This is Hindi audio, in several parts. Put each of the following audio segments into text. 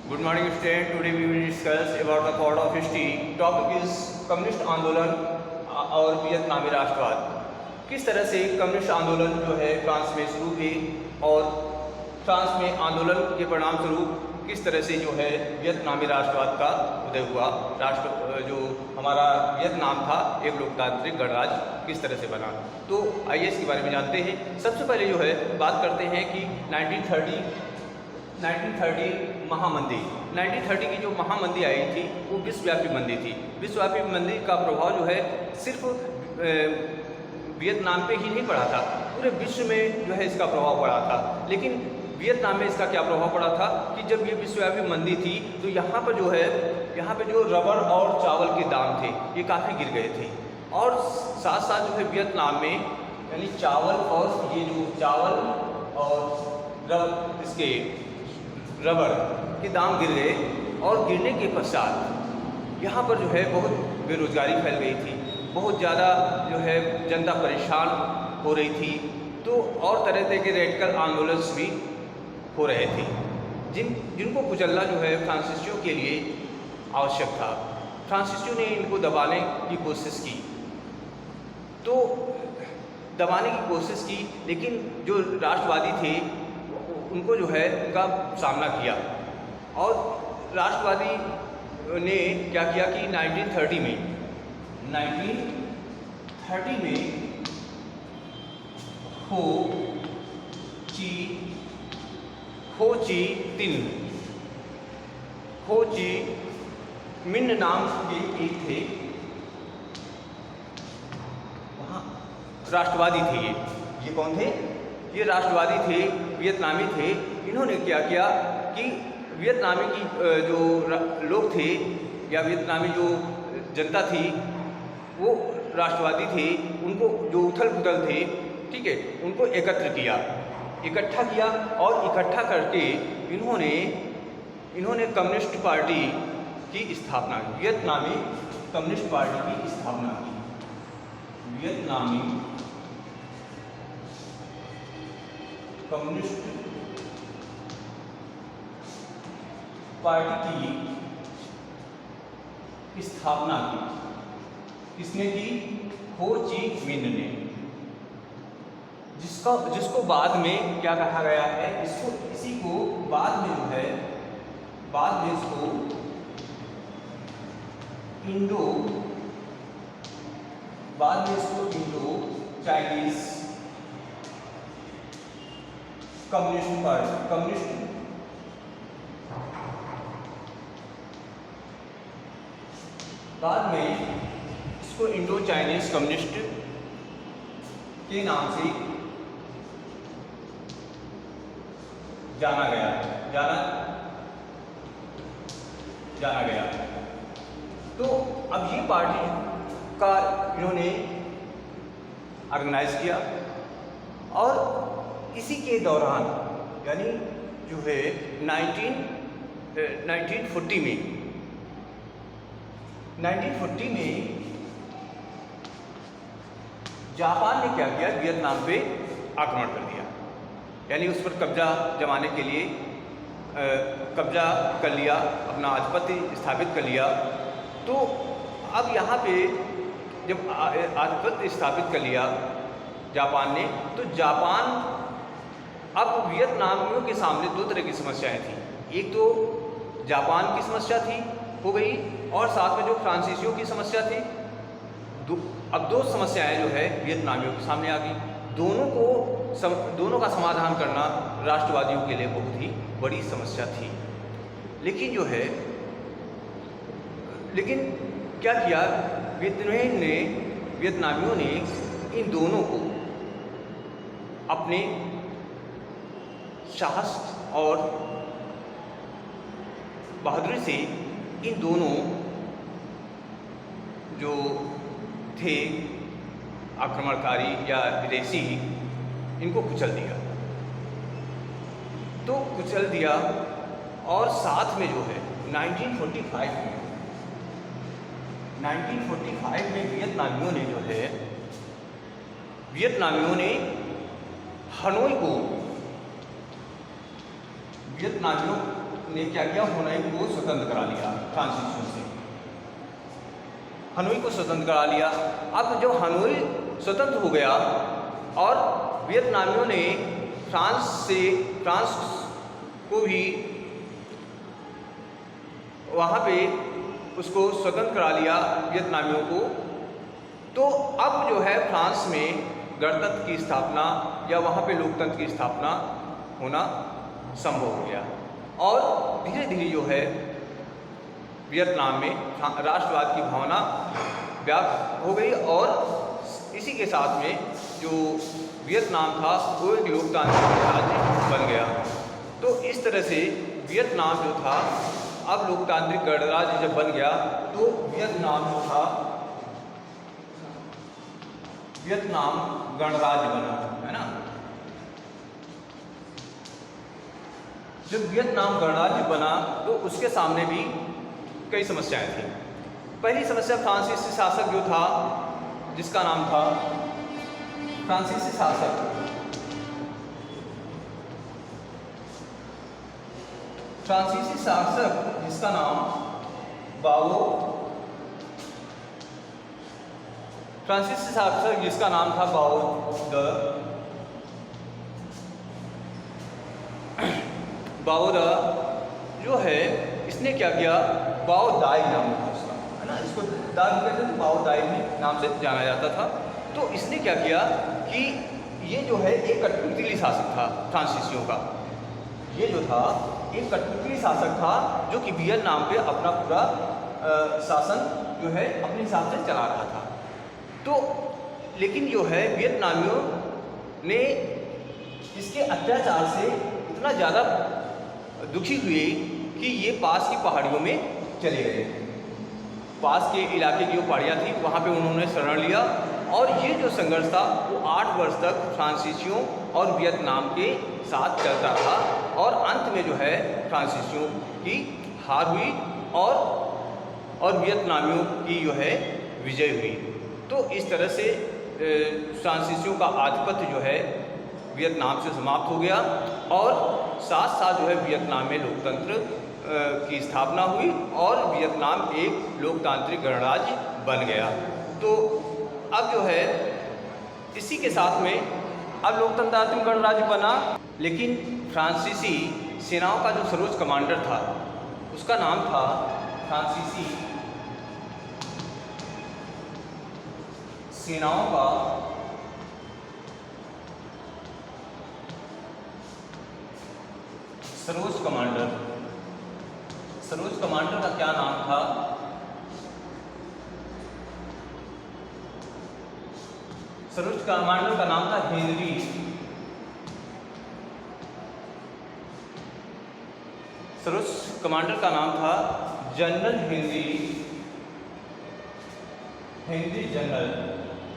Good morning, student. Today we will discuss about the part of history. Topic is communist आंदोलन और वियतनामी राष्ट्रवाद। किस तरह से कम्युनिस्ट आंदोलन जो है फ्रांस में शुरू हुए और फ्रांस में आंदोलन के परिणाम स्वरूप किस तरह से जो है वियतनामी राष्ट्रवाद का उदय हुआ। राष्ट्र जो हमारा वियतनाम था एक लोकतांत्रिक गणराज्य किस तरह से बना, तो आइए इसके बारे में जानते हैं। सबसे पहले जो है बात करते हैं कि 1930 महामंदी 1930 की जो महामंदी आई थी वो विश्वव्यापी मंदी थी। विश्वव्यापी मंदी का प्रभाव जो है सिर्फ वियतनाम पे ही नहीं पड़ा था, पूरे विश्व में जो है इसका प्रभाव पड़ा था। लेकिन वियतनाम में इसका क्या प्रभाव पड़ा था कि जब ये विश्वव्यापी मंदी थी तो यहाँ पर जो रबर और चावल के दाम थे ये काफ़ी गिर गए थे, और साथ साथ जो है वियतनाम में यानी चावल और ये जो चावल और इसके रबर के दाम गिर गए, और गिरने के पश्चात यहाँ पर जो है बहुत बेरोजगारी फैल गई थी, बहुत ज़्यादा जो है जनता परेशान हो रही थी। तो और तरह तरह के रेडिकल आंदोलन भी हो रहे थे जिनको कुचलना जो है फ्रांसीसियों के लिए आवश्यक था। फ्रांसीसियों ने इनको दबाने की कोशिश की, तो दबाने की कोशिश की, लेकिन जो राष्ट्रवादी थे उनको जो है उनका सामना किया। और राष्ट्रवादी ने क्या किया कि 1930 में हो ची मिन नाम के एक थे, वहाँ राष्ट्रवादी थे। ये कौन थे? ये राष्ट्रवादी थे, वियतनामी थे। इन्होंने क्या किया कि वियतनामी की जो लोग थे या वियतनामी जो जनता थी वो राष्ट्रवादी थे, उनको जो उथल पुथल थे, ठीक है, उनको इकट्ठा किया और इकट्ठा करके इन्होंने कम्युनिस्ट पार्टी की स्थापना की, वियतनामी कम्युनिस्ट पार्टी की स्थापना की। वियतनामी कम्युनिस्ट पार्टी की स्थापना की। किसने की? हो ची मिन ने, जिसको बाद में क्या कहा गया है, इसी को बाद में जो है इसको इंडो चाइनीज कम्युनिस्ट पार्टी बाद में इसको इंडो चाइनीज कम्युनिस्ट के नाम से जाना गया। तो अब ये पार्टी का इन्होंने ऑर्गेनाइज किया, और इसी के दौरान यानी जो है 1940 में जापान ने क्या किया, वियतनाम पे आक्रमण कर दिया, यानी उस पर कब्जा जमाने के लिए कब्जा कर लिया, अपना आधिपत्य स्थापित कर लिया। तो अब यहाँ पे जब आधिपत्य स्थापित कर लिया जापान ने, तो जापान अब वियतनामियों के सामने दो तरह की समस्याएं थी। एक तो जापान की समस्या थी हो गई, और साथ में जो फ्रांसीसियों की समस्या थी। अब दो समस्याएं जो है वियतनामियों के सामने आ गई। दोनों का समाधान करना राष्ट्रवादियों के लिए बहुत ही बड़ी समस्या थी। लेकिन क्या किया वियतनामियों ने इन दोनों को अपने साहस और बहादुरी से इन दोनों जो थे आक्रमणकारी या विदेशी, इनको कुचल दिया। और साथ में जो है 1945 में वियतनामियों ने हनोई को वियतनामियों ने क्या किया, हनोई को स्वतंत्र करा लिया फ्रांसीसियों से। हनोई को स्वतंत्र करा लिया। अब जब हनोई स्वतंत्र हो गया और वियतनामियों ने फ्रांस को भी वहाँ पे उसको स्वतंत्र करा लिया वियतनामियों को, तो अब जो है फ्रांस में गणतंत्र की स्थापना या वहाँ पे लोकतंत्र की स्थापना होना संभव हो गया। और धीरे धीरे जो है वियतनाम में राष्ट्रवाद की भावना व्याप्त हो गई और इसी के साथ में जो वियतनाम था वो एक लोकतांत्रिक राज्य बन गया। तो इस तरह से वियतनाम जो था, अब लोकतांत्रिक गणराज्य जब बन गया तो वियतनाम जो था, वियतनाम गणराज्य बना, है ना। जब वियतनाम गणराज्य बना तो उसके सामने भी कई समस्याएं थी। पहली समस्या फ्रांसीसी शासक जो था, जिसका नाम था फ्रांसीसी शासक, जिसका नाम फ्रांसीसी शासक जिसका नाम था बाओ द जो है, इसने क्या किया, बाओ दाई नाम था उसका, है ना। इसको दाई कहते थे, बाओ दाई नाम से जाना जाता था। तो इसने क्या किया कि ये जो है एक कठपुतली शासक था फ्रांसीसियों का। ये जो था एक कठपुतली शासक था जो कि वियतनाम पे अपना पूरा शासन जो है अपने हिसाब से चला रहा था। तो लेकिन जो है वियतनामियों ने इसके अत्याचार से इतना ज़्यादा दुखी हुए कि ये पास की पहाड़ियों में चले गए। पास के इलाके की जो पहाड़ियाँ थी वहाँ पे उन्होंने शरण लिया और ये जो संघर्ष था वो 8 वर्ष तक फ्रांसीसियों और वियतनाम के साथ चलता रहा और अंत में जो है फ्रांसीसियों की हार हुई और वियतनामियों की जो है विजय हुई। तो इस तरह से फ्रांसीसियों का आधिपत्य जो है वियतनाम से समाप्त हो गया और साथ साथ जो है वियतनाम में लोकतंत्र की स्थापना हुई और वियतनाम एक लोकतांत्रिक गणराज्य बन गया। तो अब जो है इसी के साथ में अब लोकतांत्रिक गणराज्य बना, लेकिन फ्रांसीसी सेनाओं का जो सर्वोच्च कमांडर था उसका नाम था फ्रांसीसी सेनाओं का सर्वोच्च कमांडर का क्या नाम था? सर्वोच्च कमांडर का नाम था हेनरी। सर्वोच्च कमांडर का नाम था जनरल हेनरी जनरल,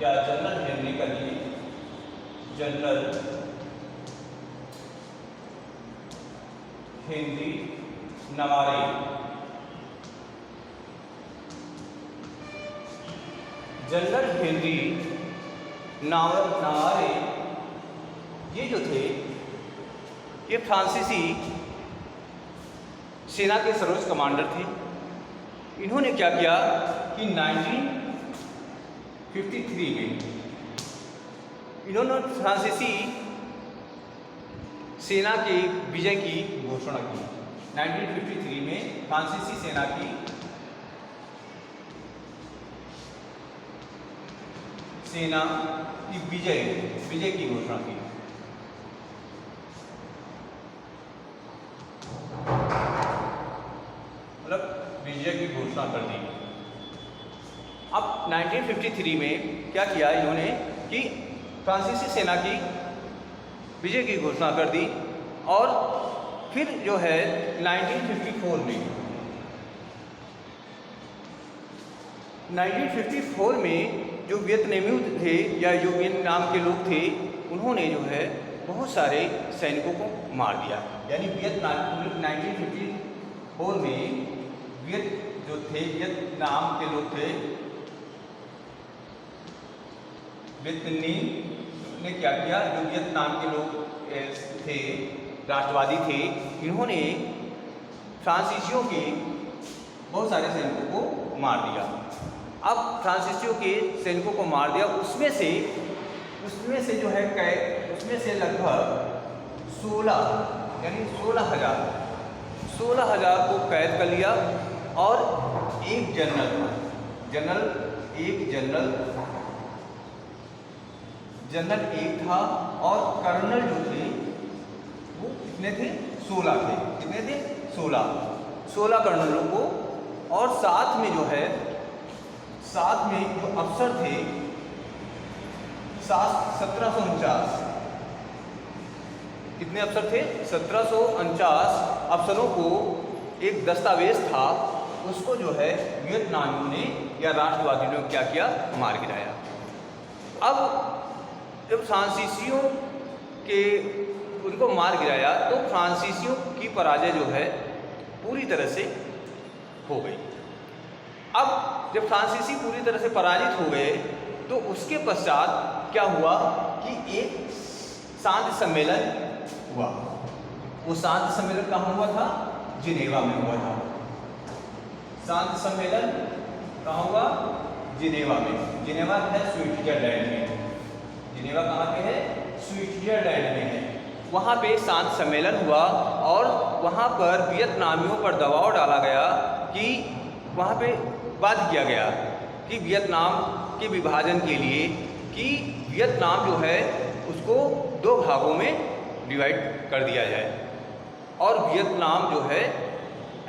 या जनरल हेनरी का लिए जनरल हेनरी नवारे। जनरल हेनरी नवारे ये जो थे ये फ्रांसीसी सेना के सर्वोच्च कमांडर थे। इन्होंने क्या किया कि 1953 में इन्होंने फ्रांसीसी सेना के विजय की घोषणा की। 1953 में फ्रांसीसी सेना की विजय की घोषणा की। मतलब विजय की घोषणा कर दी। अब 1953 में क्या किया इन्होंने कि फ्रांसीसी सेना की विजय की घोषणा कर दी और फिर जो है 1954 में जो वियतनामी थे या जो वियतनाम के लोग थे उन्होंने जो है बहुत सारे सैनिकों को मार दिया। यानी 1954 में वियतनाम के लोग थे, वियतनामी ने क्या किया, जो वियतनाम के लोग थे राष्ट्रवादी थे, इन्होंने फ्रांसीसियों के बहुत सारे सैनिकों को मार दिया। अब फ्रांसीसियों के सैनिकों को मार दिया, उसमें से जो है उसमें से लगभग 16 यानी 16,000 को कैद कर लिया। और एक जनरल एक था और कर्नल जो थे वो कितने थे? 16 थे। कितने थे? 16 कर्नलों को, और साथ में जो अफसर थे 1749। कितने अफसर थे? 1749 अफसरों को एक दस्तावेज था, उसको जो है वियतनामियों ने या राष्ट्रवादियों ने क्या किया? मार गिराया। अब जब फ्रांसीसियों के उनको मार गिराया तो फ्रांसीसियों की पराजय जो है पूरी तरह से हो गई। अब जब फ्रांसीसी पूरी तरह से पराजित हो गए तो उसके पश्चात क्या हुआ कि एक शांति सम्मेलन हुआ। वो शांति सम्मेलन कहाँ हुआ था? जिनेवा में हुआ था। शांति सम्मेलन कहाँ हुआ? जिनेवा में। जिनेवा है स्विट्जरलैंड में। जिनेवा कहाँ पे है? स्विट्जरलैंड में है। वहाँ पे शांति सम्मेलन हुआ और वहाँ पर वियतनामियों पर दबाव डाला गया कि वहाँ पे बात किया गया कि वियतनाम के विभाजन के लिए कि वियतनाम जो है उसको 2 भागों में डिवाइड कर दिया जाए। और वियतनाम जो है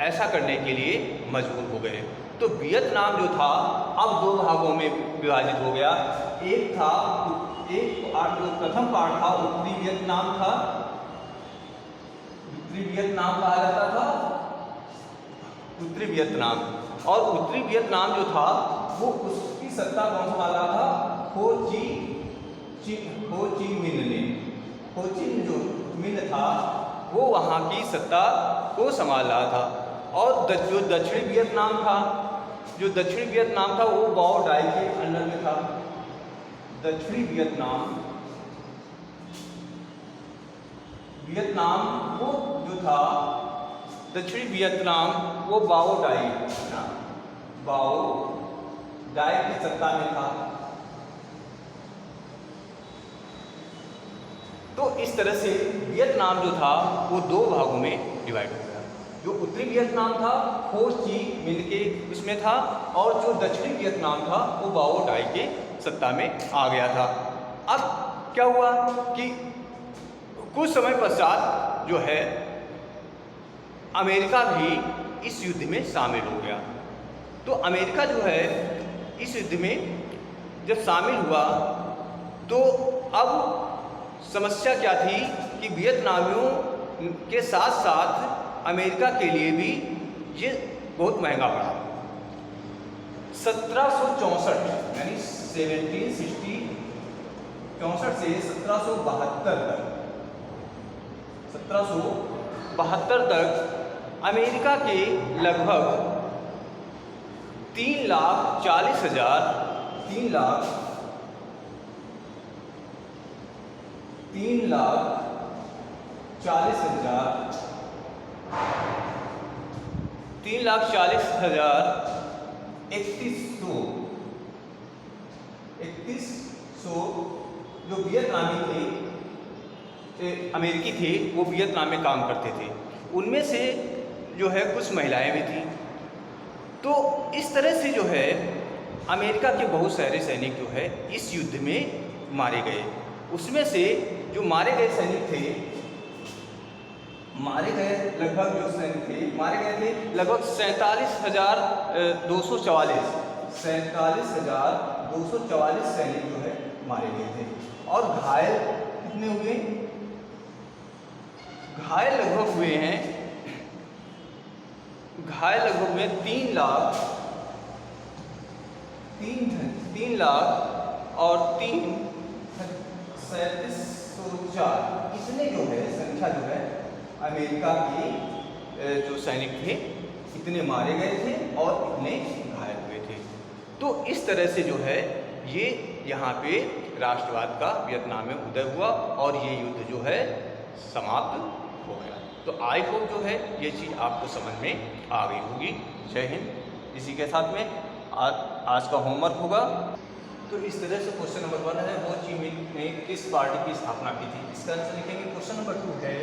ऐसा करने के लिए मजबूर हो गए। तो वियतनाम जो था अब 2 भागों में विभाजित हो गया। एक जो प्रथम पार्ट था उत्तरी वियतनाम था, उत्तरी वियतनाम कहा जाता था, उत्तरी वियतनाम। और उत्तरी वियतनाम जो था वो उसकी सत्ता कौन संभाल रहा था? हो ची मिन्ह जो मिन्ह था वो वहाँ की सत्ता को संभाल रहा था। और जो दक्षिणी वियतनाम था वो बाओ डाई के अंडर में था। दक्षिणी वियतनाम वो जो था दक्षिणी वियतनाम वो बाओ डाई की सत्ता में था। तो इस तरह से वियतनाम जो था वो 2 भागों में डिवाइड हो गया। जो उत्तरी वियतनाम था हो ची मिन्ह के उसमें था, और जो दक्षिणी वियतनाम था वो बाओ डाई के सत्ता में आ गया था। अब क्या हुआ कि कुछ समय पश्चात जो है अमेरिका भी इस युद्ध में शामिल हो गया। तो अमेरिका जो है इस युद्ध में जब शामिल हुआ तो अब समस्या क्या थी कि वियतनामियों के साथ साथ अमेरिका के लिए भी ये बहुत महंगा पड़ा। 1764 यानी 1764 से 1772 तक अमेरिका के लगभग 3,40,000 3100 जो वियतनामी थे अमेरिकी थे वो वियतनाम में काम करते थे। उनमें से जो है कुछ महिलाएं भी थीं। तो इस तरह से जो है अमेरिका के बहुत सारे सैनिक जो है इस युद्ध में मारे गए। उसमें से जो मारे गए सैनिक थे लगभग 47,244 सैनिक जो है मारे गए थे। और घायल कितने हुए? घायल लगभग हुए 3 लाख और 37,4 इतने जो है संख्या जो है अमेरिका के जो सैनिक थे इतने मारे गए थे और इतने घायल हुए थे। तो इस तरह से जो है ये यहाँ पे राष्ट्रवाद का वियतनाम में उदय हुआ और ये युद्ध जो है समाप्त हो गया। तो आई होप जो है ये चीज़ आपको समझ में आ गई होगी। जय हिंद। इसी के साथ में आज का होमवर्क होगा। तो इस तरह से क्वेश्चन नंबर 1 है, हो ची मिन ने किस पार्टी की स्थापना की थी। इसका आंसर लिखेंगे। क्वेश्चन नंबर 2 है,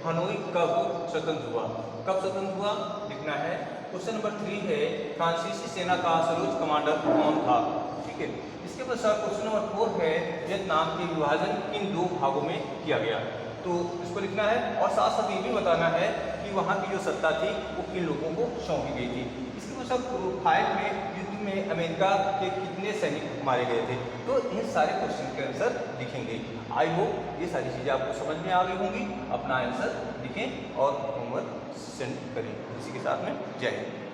हनोई कब स्वतंत्र हुआ। कब स्वतंत्र हुआ लिखना है। क्वेश्चन नंबर 3 है, फ्रांसीसी सेना का सर्वोच्च कमांडर कौन था। ठीक है। इसके पश्चात क्वेश्चन नंबर 4 है, वियतनाम के विभाजन किन 2 भागों में किया गया। तो इसको लिखना है और साथ साथ ये भी बताना है कि वहाँ की जो सत्ता थी वो किन लोगों को सौंपी गई थी। इसके पश्चात फाइव में युद्ध में अमेरिका के कितने सैनिक मारे गए थे। तो इन सारे क्वेश्चन के आंसर लिखेंगे। आई होप ये सारी चीज़ें आपको समझ में आ गई होंगी। अपना आंसर लिखें और होमवर्क सेंड करें। इसी के साथ में जय हिंद।